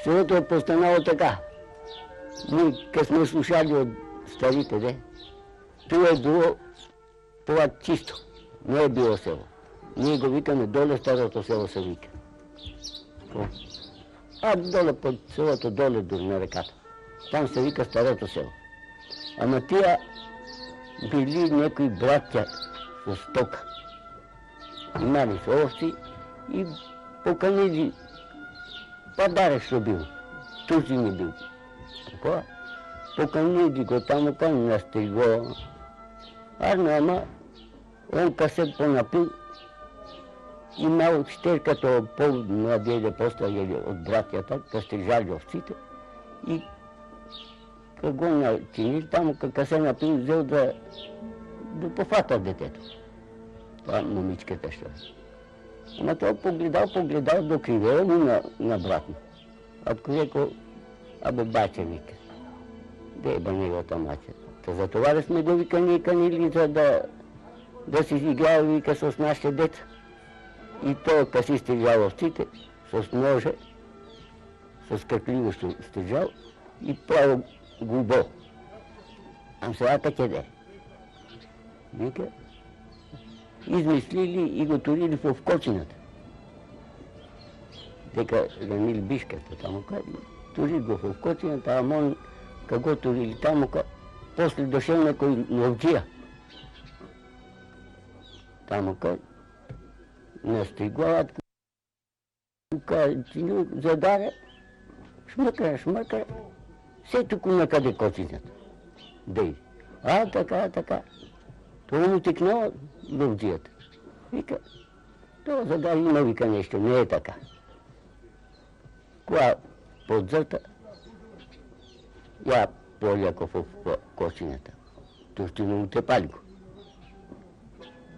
селото е постанало така. Ние, като сме слушали от старите, де, това е било това чисто. Не е било село. Ние го викаме доле, старото село се вика. А доле под селото, доле дори на реката. Там се вика старото село. Ама тия били някои братя с стока. Имали са овци и поканили. Падаре що бил. Тузи не бил. Такова. Поканили го там, насти го. Ама он ка се понапил, имал четирката по-младеде поставили от братята, ка стрижали овците и ка го начинили там, ка се напил, взел да пофата детето. Това момичката ще. Ама той погледал, докривел му на брат му. Ако реко, абе баче вика. Де бе неговата мача. За това да сме го канили, за да си играл, вика, с нашите деца. И той, като си стрижал овците, с ножа, с какливо стрижал и право губо. Ам сега къде? Вика, измислили и го турили в овкоцината. Дека ранили бишката там, турили го в овкоцината, ама он, како турили там, после дошел некој ловджија. Тамо кај настигваат, зададе, шмъкра, се тук некъде кочината. Дей. Така. Това му тикнала ловджията. Вика, това зададе има, вика нещо, не е така. Коя подзърта, я поляко в кочината. Тустино му те пали го.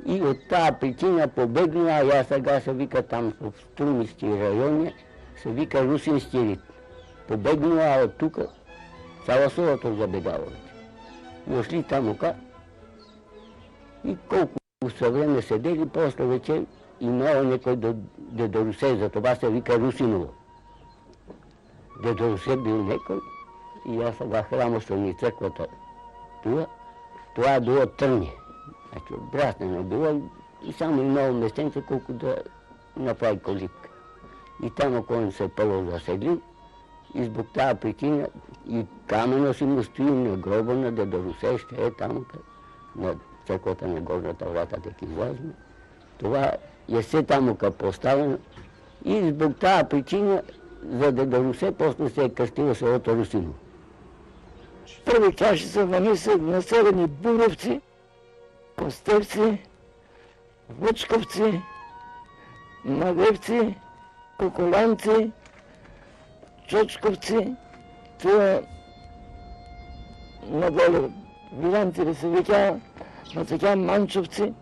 И от тази причина побегна, а я сега се вика там в Струмиски райони, се вика Русински рит. Побегна, а от тук цяло селото забегало. Дошли там ока и колко са време седели, после вечер имало некой Дедо Русе, за това се вика Русиново. Дедо Русе бил некой и аз сега храмото ни църквата това е било Тръние. Значи обраснено било и само имало местенце, колко да направи колипка. И там, ако се пъло заседли, избук тази причина и камено си му стои на гроба на Дедо Русе, ще е там, на църквата на горната врата, дека излазме. Това е все там поставено и избук тази причина за Дедо Русе, после се е кръстило селото Русиново. Първи каши са населени Буровци, Костевци, Вучковци, Мадевци, Коколанци, Чочковци, това надолу Виланци да се вика, на така Манчовци.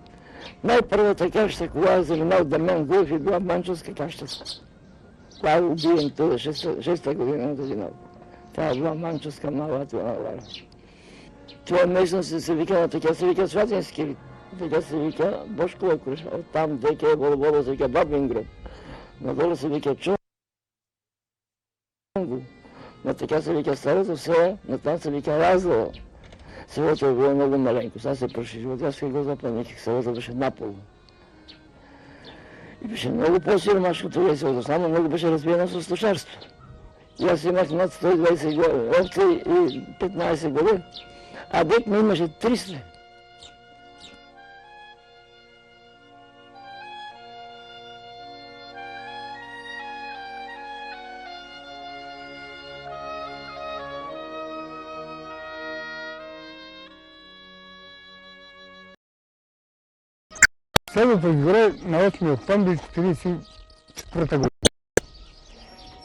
Най-първата каща, кога е заминал Дамян Гуев, е била Манчовска каща. Кога е убиен това 6-та година на година. Това е била Манчовска мала, това е. Това местност се вика на така, се вика Сватински, така се вика Бошкова круша. Оттам дека е Болоболо, се вика Бабин град. Надолу се вика Чонго. На така се вика Старото село, на там се вика Разлово. Селото е било много маленко, сега се прошижило, аз го запомних, селото беше наполно. И беше много по-сиромашко това селото, само много беше разбиено с стошарство. И аз имах над 120 овци и 15 голи, а дет ми имаше 300. Селото изгоре на 8 октомври 1944 година.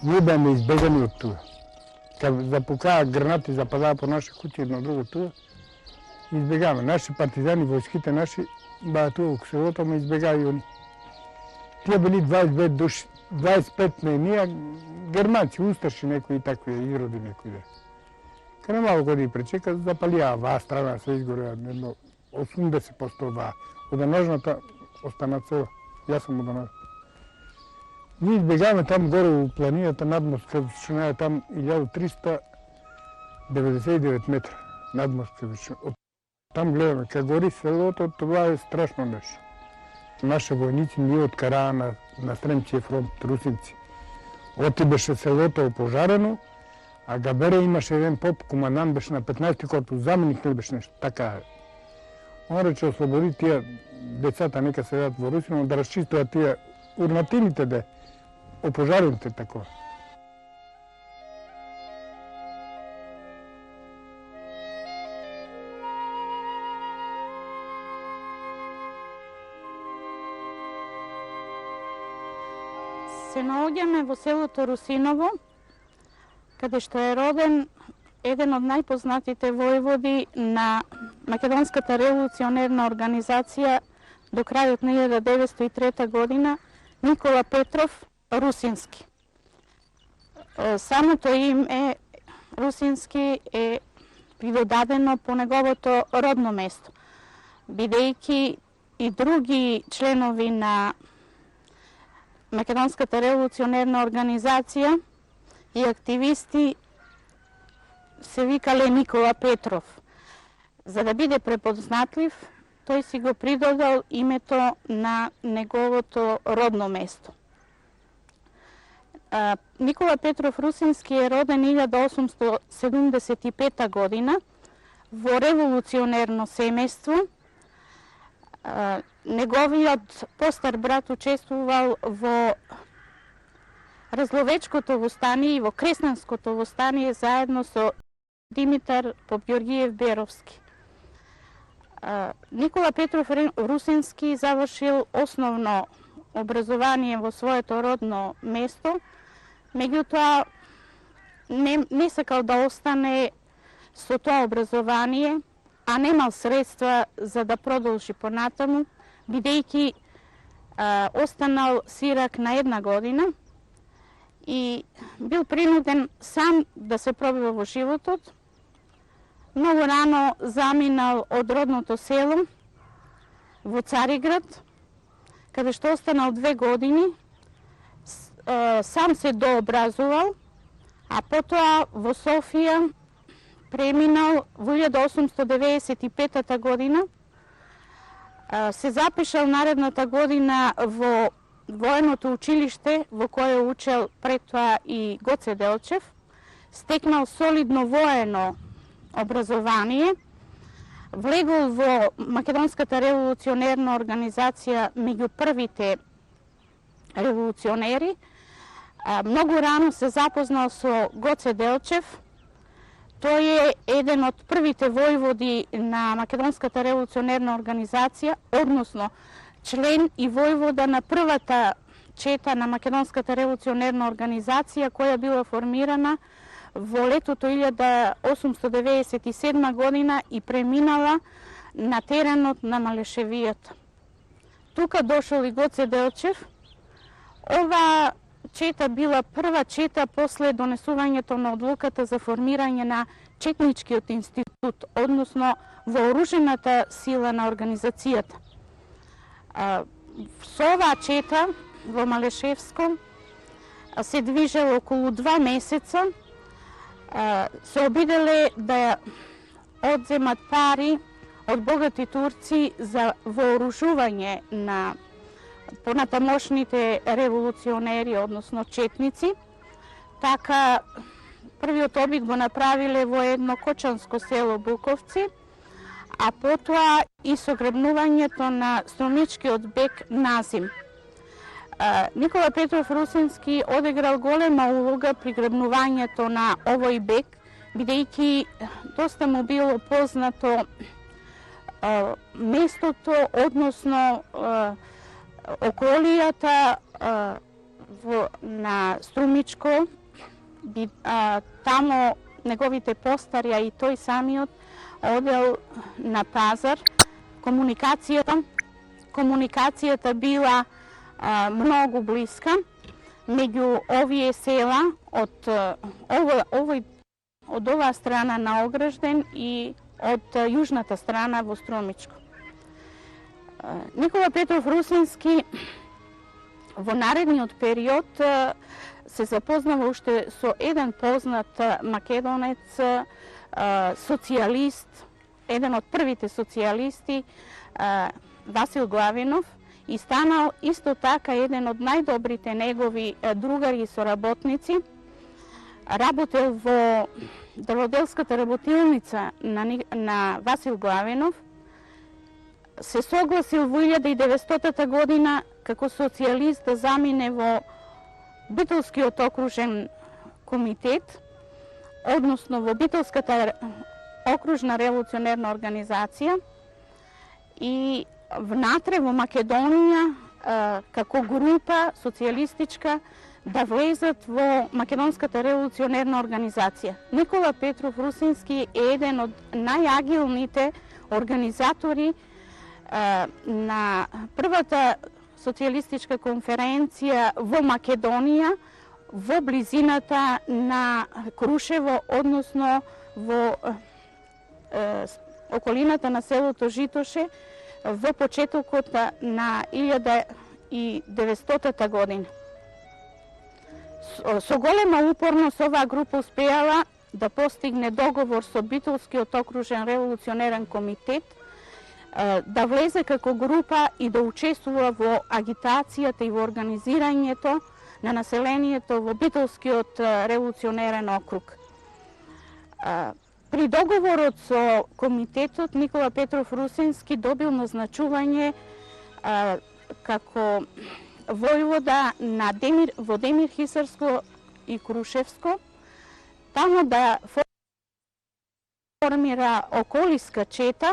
Ние бяхме избегани от това. Като запукават гранати, западава по наши кучи едно друго това, избегаваме. Наши партизани, войските наши, бяха това около селото, ме избегави они. Тия били 25 души, 25 не ние, германци, устърши некои и такви, изроди некои. Къде малко да ги пречека, запалия ваа страна, се изгоря едно 80% ваа. От ножната остана цела. Аз съм от ножната. Ние избегаваме там горе в планината, надморска височина е там 1399 метра надморска височина. Там гледаме как гори селото, това е страшно нещо. Наши войници ние откара на Сремчия фронт, русинци. Оти беше селото опожарено, а Габере имаше един поп, командант беше на 15-ти корпус, заменик не беше нещо. Така е. Он рече освободи тия децата, нека седят в Руси, но да разчистват тия урнатините, де, опожарените такова. Се наоѓаме во селото Русиново, каде што е роден еден од најпознатите војводи на Македонската револуционерна организација до крајот на 1903 година, Никола Петров Русински. Самото име Русински е придодадено по неговото родно место, бидејќи и други членови на Македонската револуционерна организација и активисти се викале Никола Петров. За да биде препознатлив, тој си го придодал името на неговото родно место. Никола Петров Русински е роден 1875 година во револуционерно семејство. Неговиот постар брат учествувал во Разловечкото востание и во Кресненското востание заедно со Димитар Попгеоргиев Беровски. Никола Петров Русински завршил основно образование во своето родно место, меѓутоа не сакал да остане со тоа образование, а немал средства за да продолжи понатаму, бидејќи останал сирак на 1 година и бил принуден сам да се пробива во животот. Многу рано заминал од родното село во Цариград, каде што останал 2 години, сам се дообразувал, а потоа во Софија преминал во 1895 година, се запишал наредната година во военото училиште во кое учел пред тоа и Гоце Делчев, стекнал солидно воено образование, влегол во Македонската револуционерна организација меѓу првите револуционери. Многу рано се запознал со Гоце Делчев. Тој е еден од првите војводи на Македонската револуционерна организација, односно член и војвода на првата чета на Македонската револуционерна организација, која била формирана во летото 1897 година и преминала на теренот на Малешевијата. Тука дошол и Гоце Делчев. Ова чета била прва чета после донесувањето на одлуката за формирање на Четничкиот институт, односно вооружената сила на организацијата. Со оваа чета во Малешевско се движело околу 2 месеца, се обиделе да одземат пари од богати турци за вооружување на понатамошните револуционери, односно четници. Така, првиот обид го направиле во едно кочанско село Буковци, а потоа и со гребнувањето на Струмичкиот бег Назим. Никола Петров Русински одиграл голема улога при гребнувањето на овој бег, бидејќи доста му било познато местото, односно околијата на Струмичко. Тамо неговите постари, а и тој самиот одел на пазар. Комуникацијата била многу блиска меѓу овие села од оваа страна на Огражден и од јужната страна во Струмичко. Никола Петров Русински во наредниот период се запознава уште со еден познат македонец, социјалист, еден од првите социјалисти, Васил Главинов, и станал исто така еден од најдобрите негови другари и соработници. Работел во дрводелската работилница на Васил Главинов. Се согласил во 1900 година како социјалист да замине во Битолскиот окружен комитет, односно во Битолската окружна револуционерна организација, и внатре во Македонија како група социјалистичка да влезат во Македонската револуционерна организација. Никола Петров Русински е еден од најагилните организатори на првата социјалистичка конференција во Македонија, во близината на Крушево, односно во околината на селото Житоше, во почетокот на 1900 година. Со голема упорност оваа група успеала да постигне договор со Битолскиот окружен револуционерен комитет, да влезе како група и да учествува во агитацијата и во организирањето на населението во Битолскиот револуционерен округ. При договорот со комитетот Никола Петров Русински добил назначување како војвода во Демир-Хисарско и Крушевско, тамо да формира околиска чета,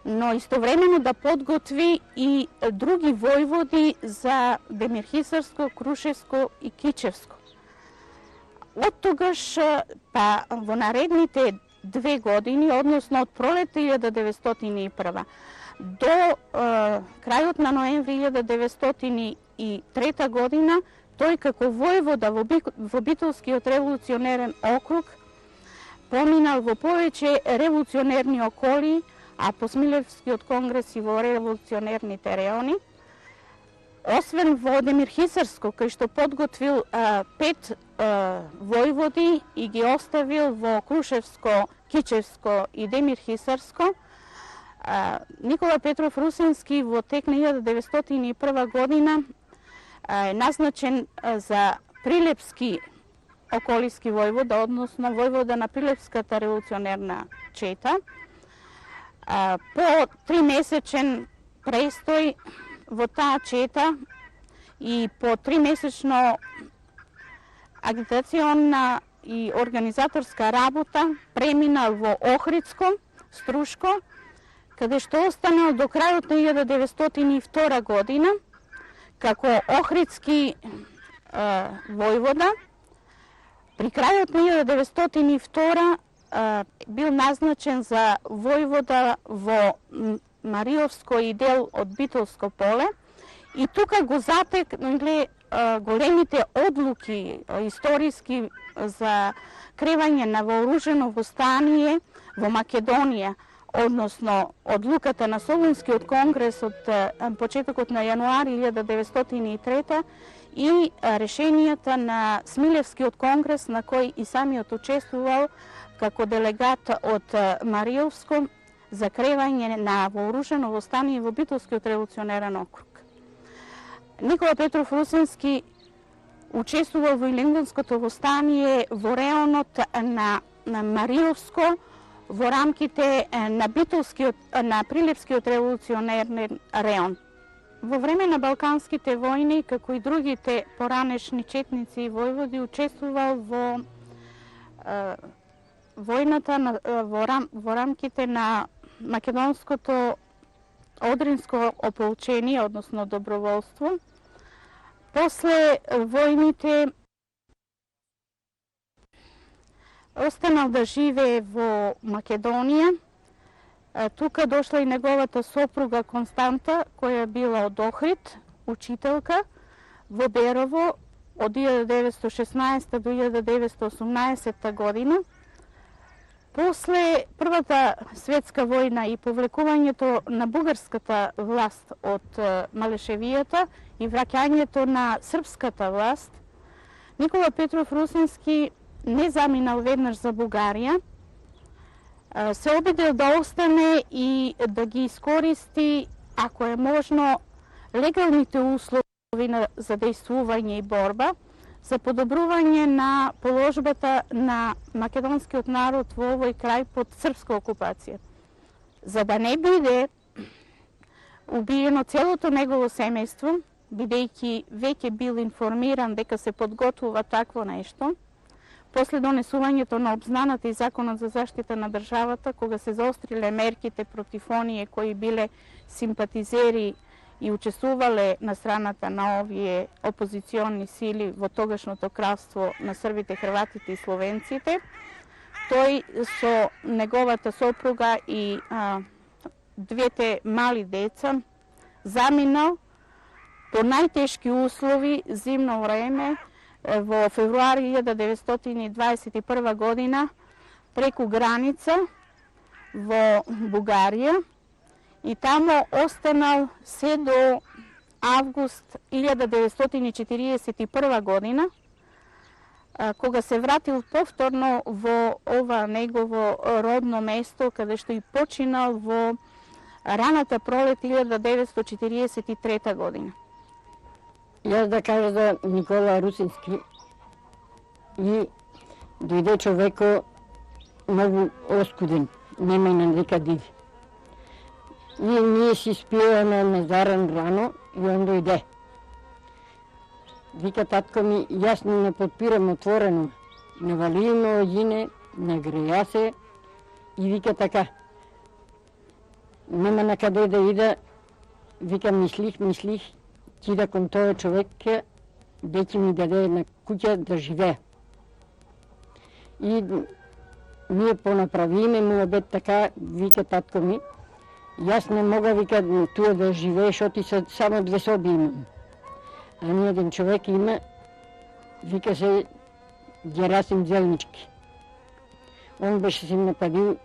но истовремено да подготви и други војводи за Демир-Хисарско, Крушевско и Кичевско. Од тогаш, па во наредните 2 години, односно од пролета 1901 до крајот на ноември 1903 година, тој како војвода во Битолскиот револуционерен округ поминал во повеќе револуционерни околии, а по Смилевскиот конгрес и во револуционерните реони. Освен во Демир-Хисарско, кај што подготвил 5 војводи и ги оставил во Крушевско, Кичевско и Демир-Хисарско, Никола Петров Русински во тек на 1901 година е назначен за Прилепски околиски војвода, односно војвода на Прилепската револуционерна чета. По 3-месечен престој во таа чета и по 3-месечно агитационна и организаторска работа преминал во Охридско, Струшко, каде што останал до крајот на 1902 година како Охридски војвода. При крајот на 1902 бил назначен за војвода во Мариовско и дел од Битолско поле, и тука го затекнале големите одлуки историски за кревање на вооружено востание во Македонија, односно одлуката на Солунскиот конгрес од почетокот на јануари 1903 и решенијата на Смилевскиот конгрес, на кој и самиот учествувал како делегат од Мариовско за кревање на вооружено востание во Битолскиот револуционерен округ. Никола Петров Русински учествувал во Илинденското востание во реонот на Мариовско, во рамките на Прилепскиот револуционерен реон. Во време на Балканските војни, како и другите поранешни четници и војводи, учествувал во војната во рамките на македонското Одринско ополчение, односно доброволство. После војните останал да живее во Македонија. Тука дошла и неговата сопруга Константа, која била од Охрид, учителка во Берово од 1916 до 1918 година. После Првата светска војна и повлекувањето на бугарската власт од Малешевијата и враќањето на српската власт, Никола Петров Русински не заминал веднаш за Бугарија, се обидел да остане и да ги искористи, ако е можно, легалните услови за дејствување и борба, за подобрување на положбата на македонскиот народ во овој крај под српска окупација. За да не биде убиено целото негово семејство, бидејќи веќе бил информиран дека се подготвува такво нешто, после донесувањето на обзнаната и законот за заштита на државата, кога се заостриле мерките против оние кои биле симпатизери и учествувале на страната на овие опозиционни сили во тогашното кралство на србите, хрватите и словенците, тој со неговата сопруга и двете мали деца заминал по најтешки услови, зимно време, во февруари 1921 година преку граница во Бугарија и тамо останал се до август 1941 година, кога се вратил повторно во ова негово родно место, каде што и починал во раната пролет 1943 година. Јас да кажа за Никола Русински, и дојде човеко многу оскуден, нема и на дека диви. И ние си спиеваме на заран рано и он дојде. Вика татко ми, јас не подпирам отворено, навалиме оѓине, нагреја се и вика така. Нема на каде да ида, вика мислих, кида кон тој човек, дека ми даде една куќа да живее. И ние понаправиме му обед така, вика татко ми, јас не мога, вика, туа да живее, шоти само 2 соби имам. А ни еден човек има, вика се Герасим Зелнички. Он беше си нападил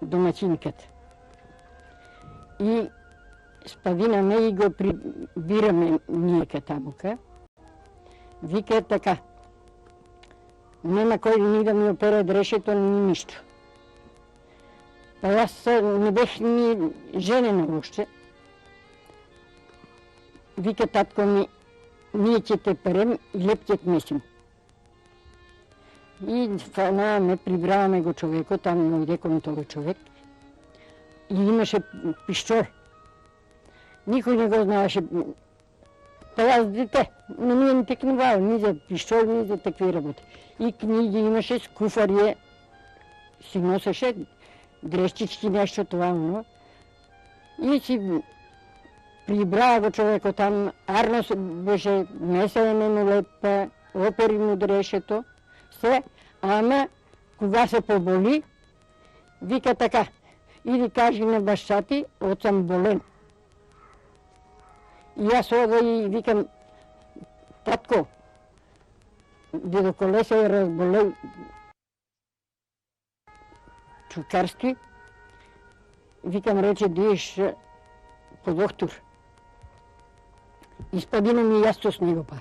домаќинката. И спавинаме и го прибираме ние катамука. Вика така, нема кој ни да ми опере дрешето, ни ништо. Па јас не бех ни женена уште. Вика татко ми, ние ќе те перем и леп ќе те месим. И ме прибраваме го човекот, таму дојде кон тој човек. И имаше пиштол. Никој не го знаеше. Па јас дете, не ми не текнувал ни за пиштол, ни за такви работи. И книги имаше, скуфарје си носеше, дрещички, нешто това, но. И си прибраа го човекот там, арно беше, меселе му лепа, опери му дрешето, се, ама кога се поболи, вика така, иди кажи на баща ти, од сам болен. И јас ода и викам, татко, дедо Коле се разболел чукарски, викам, рече, диеш по доктор. И спадинам и јас с него па.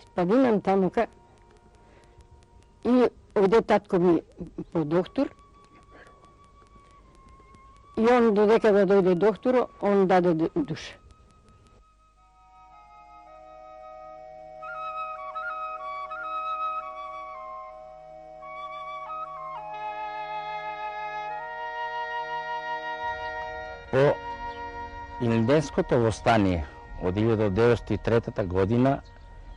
Спадинам тамука и оде татко ми по доктор. И он додека да дојде доктор, он даде душа. По Илинденското востание од 1903 година,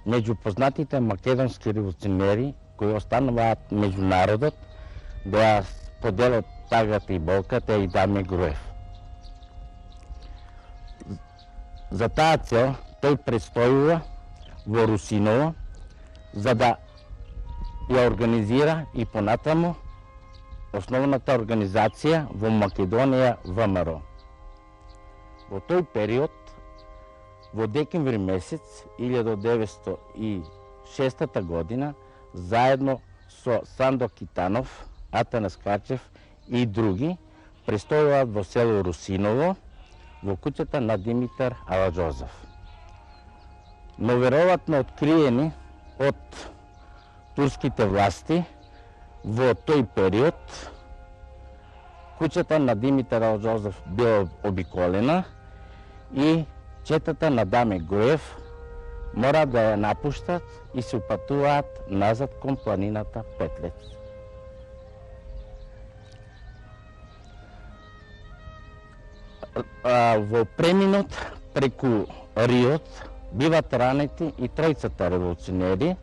меѓу познатите македонски револуционери кои остануваат меѓу народот, да ја поделат тагата и болката и Дамје Груев. За таа цел тој престојува во Русиново, за да ја организира и понатаму основната организација во Македонија ВМРО. Во тој период, во декември месец 1906 година, заедно со Сандо Китанов, Атанас Качев и други престојуваат во село Русиново, во куќата на Димитар Аладжозов. Но веројатно откриени од турските власти во тој период, куќата на Димитар Аладжозов била обиколена и четата на Даме Груев мора да ја напуштат и се упатуваат назад кон планината Петлец. Во преминот преку Риот биват ранети и тројцата револуционери,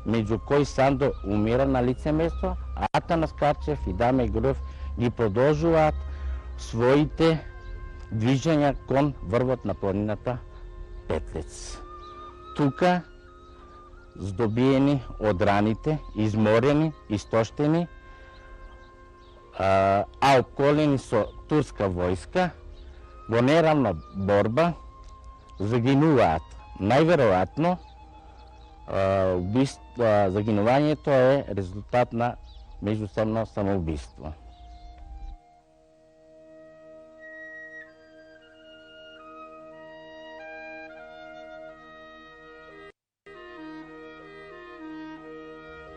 меѓу кои Сандо умира на лице место, а Атанас Качев и Даме Груев ги продолжуваат своите движења кон врвот на планината Петлец. Тука, здобиени од раните, изморени, истоштени, а обколени со турска војска, во неравна борба загинуваат. Најверојатно, загинувањето е резултат на меѓусебно самоубиство.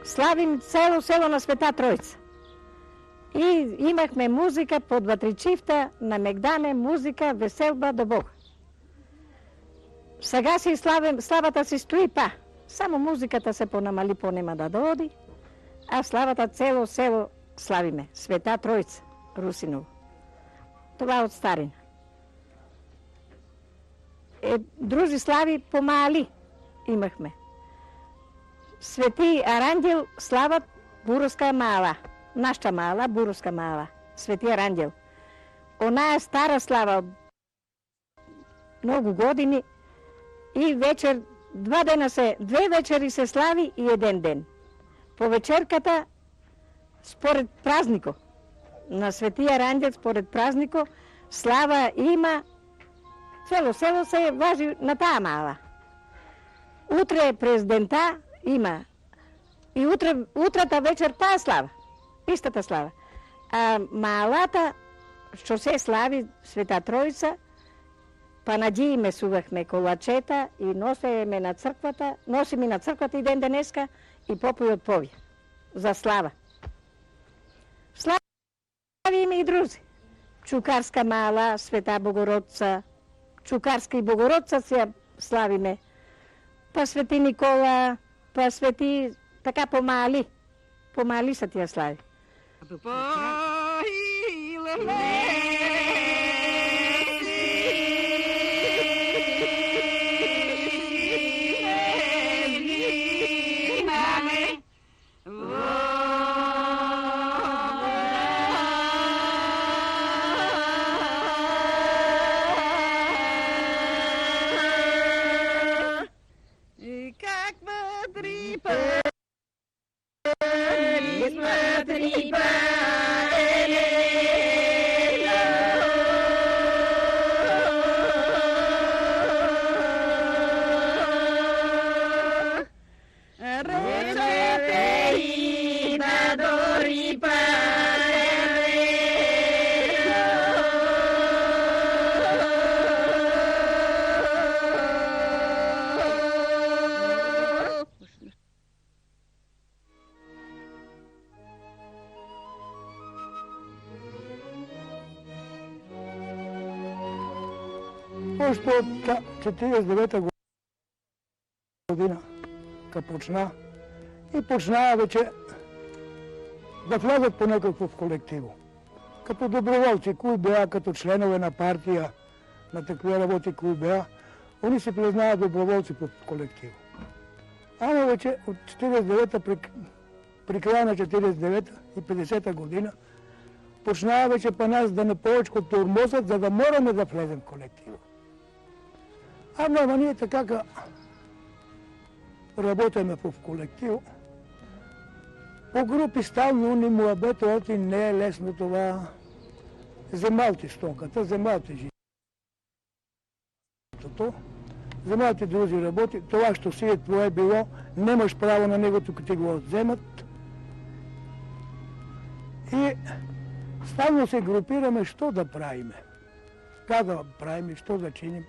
Славим цело село на Света Тројца. И имахме музика под ватричифта на Мегдане, музика, веселба до Бога. Сега си славата си стои па. Само музиката се понамали, понема да доди, а славата цело село славиме. Света Тројца, Русиново. Това од старина. Други слави помали имахме. Свети Арангел слават Буровска мала. Нашата мала, Буровска мала. Свети Арангел. Она е стара слава од многу години и вечер, две вечери се слави и еден ден. По вечерката, според празнико, на Свети Арангел, според празнико, слава има, цело село се важи на таа мала. Утре президента има. И утрата вечер таа слава. Истата слава. А малата, што се слави Света Тројца, панаџии месувахме колачета и носиме на црквата и ден денеска и попојот повија. За слава. Славиме и друзи. Чукарска мала, Света Богородца, Чукарска и Богородца се славиме. Па Свети Никола, па Свети, така помали са тия слави. Още от 49-та година, като почна, и почна вече да влязат по некакво в колективо. Като доброволци, кои беа, като членове на партия, на такви работи, кои беа, они се признаат доброволци по колективо. Ама вече от 49-та, при края на 49-та и 50-та година, почнаа вече па нас да не повечко тормозат, за да мораме да влезем в колективо. Ама ние така работиме в колектив. По групи стално ни муабето оти не е лесно това. Земалти стоката, земалти житото, земалти други работи. Това, що си е твое било, немаш право на него, тук ти го отземат. И ставно се групираме што да правиме. Како да правиме, што да чиним.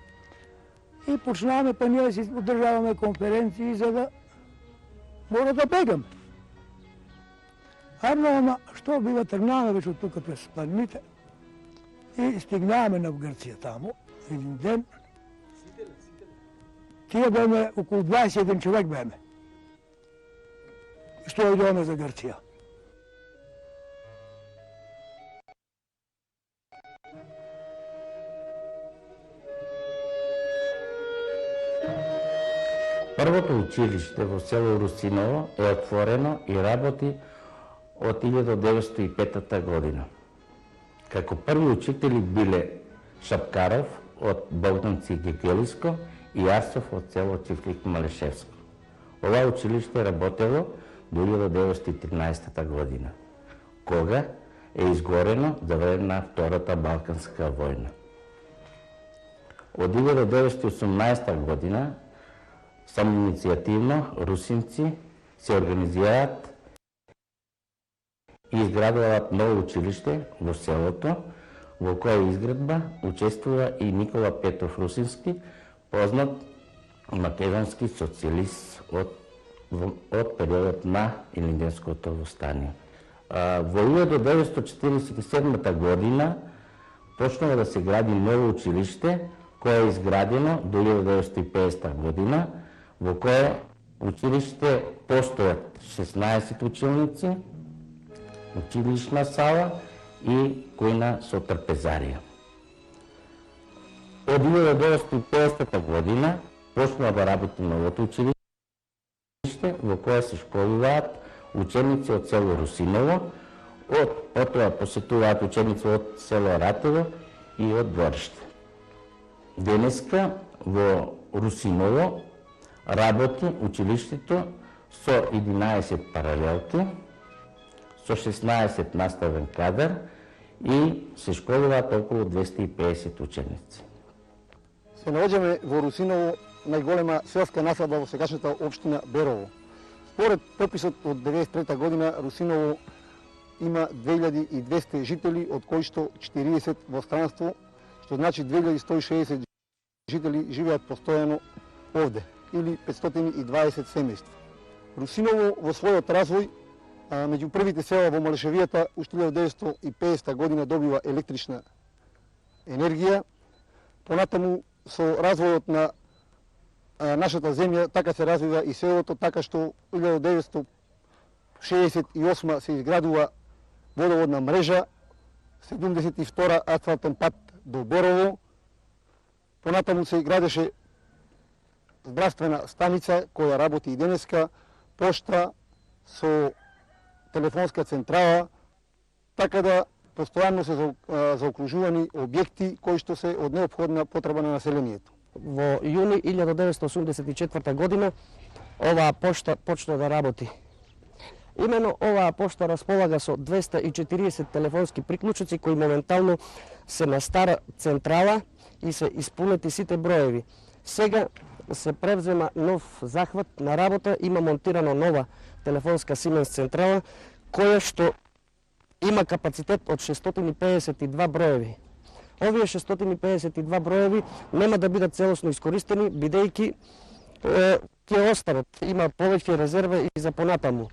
И почнаваме па ние си одржаваме конференции за да мора да бегаме. Арно, ама што бива, тргнаваме веќе од тука през планините и стигнаваме на Грција таму, един ден. Тие беме околу 21 човек беме. Што идеме за Грција. Првото училиште во село Русиново е отворено и работи од 1905 година. Како први учители биле Шапкаров од Богданци Гегелиско и Арсов од село Чифлик Малешевско. Ова училиште работело до 1913 година, кога е изгорено за време на Втората Балканска војна. Од 1918 година самоиницијативно русинци се организираат и изградуваат ново училиште во селото, во која изградба учествува и Никола Петров Русински, познат македонски социјалист од периодот на Илинденското востание. Во 1947 година почнува да се гради ново училиште, кое е изградено до 1950 година, во кое училиште постојат 16 училници, училишна сала и којна со трпезарија. Од 1950 година почнува да работи новото училиште, во кое се школуваат ученици од село Русиново, потоа посетуваат ученици од село Ратево и од двориште. Денеска во Русиново работи училиштето со 11 паралелки, со 16 наставен кадар и се школуваат околу 250 ученици. Се наоѓаме во Русиново, најголема селска населба во сегашната општина Берово. Според пописот од 1993 година, Русиново има 2200 жители, од кои што 40 во странство, што значи 2160 жители живеат постојано овде, или 520 семејства. Русиново во својот развој, меѓу првите села во Малешевијата, уште 1950 година добива електрична енергија. Понатаму со развојот на нашата земја така се развива и селото, така што 1968 се изградува водоводна мрежа, 72 асфалтен пат до Берово. Понатаму се градеше здравствена станица која работи и денеска, пошта со телефонска централа, така да постојано се заокружувани објекти кои што се од неопходна потреба на населението. Во јуни 1984 година оваа пошта почна да работи. Имено оваа пошта располага со 240 телефонски приклучоци кои моментално се на стара централа и се исполнети сите броеви. Сега се превзема нов захват на работа, има монтирано нова телефонска Siemens централа, која што има капацитет од 652 броеви. Овие 652 броеви нема да бидат целосно искористени, бидејќи ќе останат, има повеќе резерва и за понатаму.